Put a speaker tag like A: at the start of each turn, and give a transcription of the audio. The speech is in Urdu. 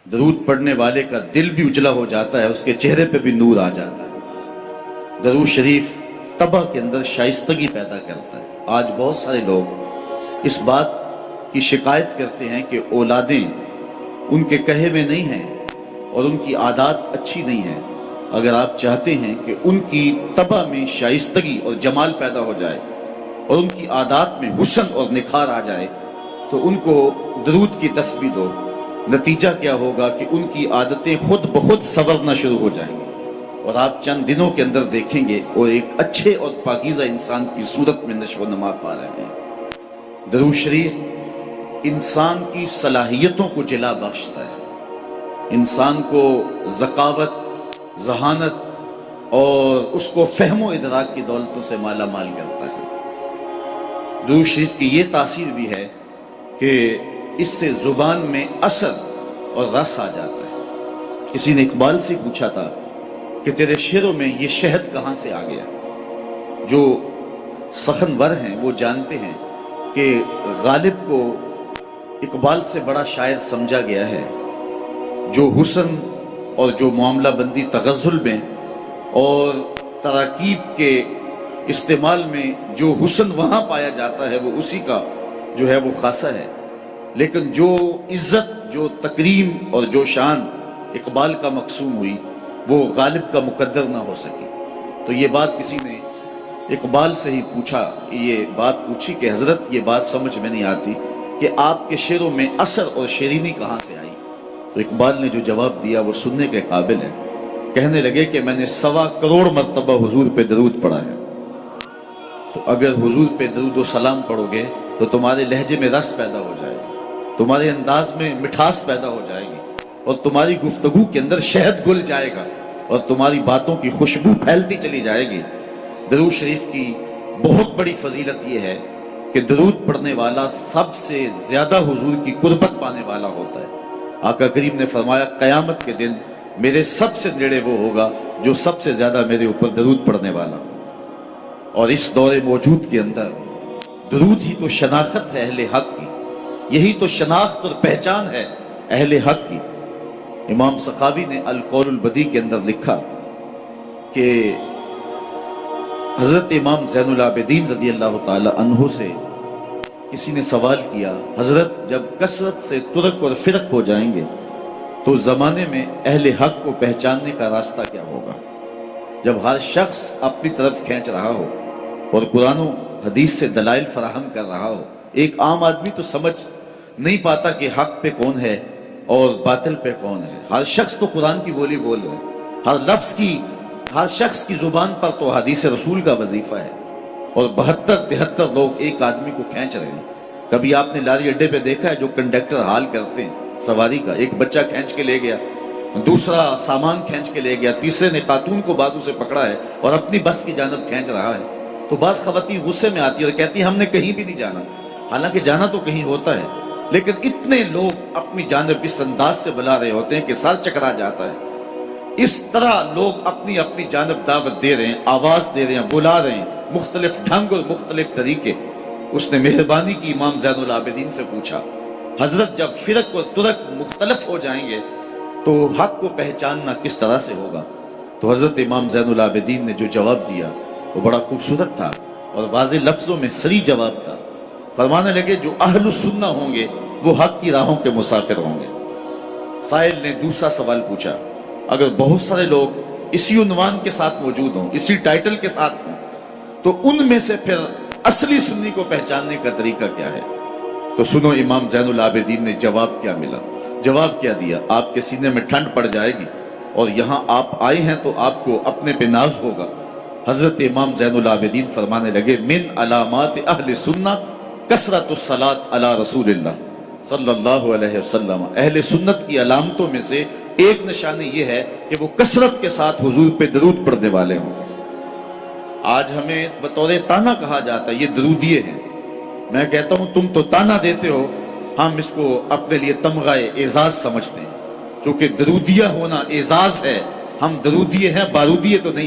A: درود پڑھنے والے کا دل بھی اجلا ہو جاتا ہے، اس کے چہرے پہ بھی نور آ جاتا ہے۔ درود شریف طبع کے اندر شائستگی پیدا کرتا ہے۔ آج بہت سارے لوگ اس بات کی شکایت کرتے ہیں کہ اولادیں ان کے کہے میں نہیں ہیں اور ان کی عادات اچھی نہیں ہیں۔ اگر آپ چاہتے ہیں کہ ان کی طبع میں شائستگی اور جمال پیدا ہو جائے اور ان کی عادات میں حسن اور نکھار آ جائے تو ان کو درود کی تسبیح دو۔ نتیجہ کیا ہوگا کہ ان کی عادتیں خود بخود سنورنا شروع ہو جائیں گی اور آپ چند دنوں کے اندر دیکھیں گے اور ایک اچھے اور پاکیزہ انسان کی صورت میں نشو و نما پا رہے ہیں۔ درود شریف انسان کی صلاحیتوں کو جلا بخشتا ہے، انسان کو ذکاوت، ذہانت اور اس کو فہم و ادراک کی دولتوں سے مالا مال کرتا ہے۔ درود شریف کی یہ تاثیر بھی ہے کہ اس سے زبان میں اثر اور رس آ جاتا ہے۔ کسی نے اقبال سے پوچھا تھا کہ تیرے شعروں میں یہ شہد کہاں سے آ گیا؟ جو سخنور ہیں وہ جانتے ہیں کہ غالب کو اقبال سے بڑا شاعر سمجھا گیا ہے، جو حسن اور جو معاملہ بندی تغزل میں اور تراکیب کے استعمال میں جو حسن وہاں پایا جاتا ہے وہ اسی کا جو ہے وہ خاصہ ہے، لیکن جو عزت، جو تکریم اور جو شان اقبال کا مقسوم ہوئی وہ غالب کا مقدر نہ ہو سکی۔ تو یہ بات کسی نے اقبال سے ہی پوچھا، یہ بات پوچھی کہ حضرت یہ بات سمجھ میں نہیں آتی کہ آپ کے شعروں میں اثر اور شیرینی کہاں سے آئی؟ تو اقبال نے جو جواب دیا وہ سننے کے قابل ہے۔ کہنے لگے کہ میں نے 1.25 کروڑ مرتبہ حضور پہ درود پڑھا ہے، تو اگر حضور پہ درود و سلام پڑھو گے تو تمہارے لہجے میں رس پیدا ہو جائے گا، تمہارے انداز میں مٹھاس پیدا ہو جائے گی اور تمہاری گفتگو کے اندر شہد گل جائے گا اور تمہاری باتوں کی خوشبو پھیلتی چلی جائے گی۔ درود شریف کی بہت بڑی فضیلت یہ ہے کہ درود پڑھنے والا سب سے زیادہ حضور کی قربت پانے والا ہوتا ہے۔ آقا کریم نے فرمایا قیامت کے دن میرے سب سے نیڑے وہ ہوگا جو سب سے زیادہ میرے اوپر درود پڑھنے والا ہو۔ اور اس دور موجود کے اندر درود ہی تو شناخت ہے اہل حق کی، یہی تو شناخت اور پہچان ہے اہل حق کی۔ امام سخاوی نے القول البدیع کے اندر لکھا کہ حضرت امام زین العابدین رضی اللہ تعالی عنہ سے کسی نے سوال کیا، حضرت جب کثرت سے ترک اور فرق ہو جائیں گے تو زمانے میں اہل حق کو پہچاننے کا راستہ کیا ہوگا؟ جب ہر شخص اپنی طرف کھینچ رہا ہو اور قرآن و حدیث سے دلائل فراہم کر رہا ہو، ایک عام آدمی تو سمجھ نہیں پاتا کہ حق پہ کون ہے اور باطل پہ کون ہے۔ ہر شخص تو قرآن کی بولی بول رہا ہے، ہر لفظ کی، ہر شخص کی زبان پر تو حدیث رسول کا وظیفہ ہے، اور 72-73 لوگ ایک آدمی کو کھینچ رہے ہیں۔ کبھی آپ نے لاری اڈے پہ دیکھا ہے جو کنڈکٹر حال کرتے ہیں سواری کا، ایک بچہ کھینچ کے لے گیا، دوسرا سامان کھینچ کے لے گیا، تیسرے نے خاتون کو بازو سے پکڑا ہے اور اپنی بس کی جانب کھینچ رہا ہے، تو بعض خواتین غصے میں آتی ہے اور کہتی ہیں ہم نے کہیں بھی نہیں جانا، حالانکہ جانا تو کہیں ہوتا ہے، لیکن اتنے لوگ اپنی جانب اس انداز سے بلا رہے ہوتے ہیں کہ سر چکرا جاتا ہے۔ اس طرح لوگ اپنی اپنی جانب دعوت دے رہے ہیں، آواز دے رہے ہیں، بلا رہے ہیں، مختلف ڈھنگ اور مختلف طریقے۔ اس نے مہربانی کی امام زین العابدین سے پوچھا، حضرت جب فرق اور ترک مختلف ہو جائیں گے تو حق کو پہچاننا کس طرح سے ہوگا؟ تو حضرت امام زین العابدین نے جو جواب دیا وہ بڑا خوبصورت تھا اور واضح لفظوں میں صریح جواب تھا۔ فرمانے لگے جو اہل السنہ ہوں گے وہ حق کی راہوں کے مسافر ہوں گے۔ سائل نے دوسرا سوال پوچھا، اگر بہت سارے لوگ اسی عنوان کے ساتھ موجود ہوں، اسی ٹائٹل کے ساتھ ہوں، تو ان میں سے پھر اصلی سنی کو پہچاننے کا طریقہ کیا ہے؟ تو سنو امام زین العابدین نے جواب کیا ملا، جواب کیا دیا، آپ کے سینے میں ٹھنڈ پڑ جائے گی اور یہاں آپ آئے ہیں تو آپ کو اپنے پہ ناز ہوگا۔ حضرت امام زین العابدین فرمانے لگے من علامات اہل سنہ کثرت الصلاۃ علی رسول اللہ صلی اللہ علیہ وسلم، اہل سنت کی علامتوں میں سے ایک نشانی یہ ہے کہ وہ کثرت کے ساتھ حضور پہ درود پڑھنے والے ہوں۔ آج ہمیں بطور تانا کہا جاتا ہے یہ درودیے ہیں، میں کہتا ہوں تم تو تانا دیتے ہو، ہم اس کو اپنے لیے تمغہ اعزاز سمجھتے ہیں، چونکہ درودیہ ہونا اعزاز ہے، ہم درودیے ہیں، بارودیے تو نہیں ہیں۔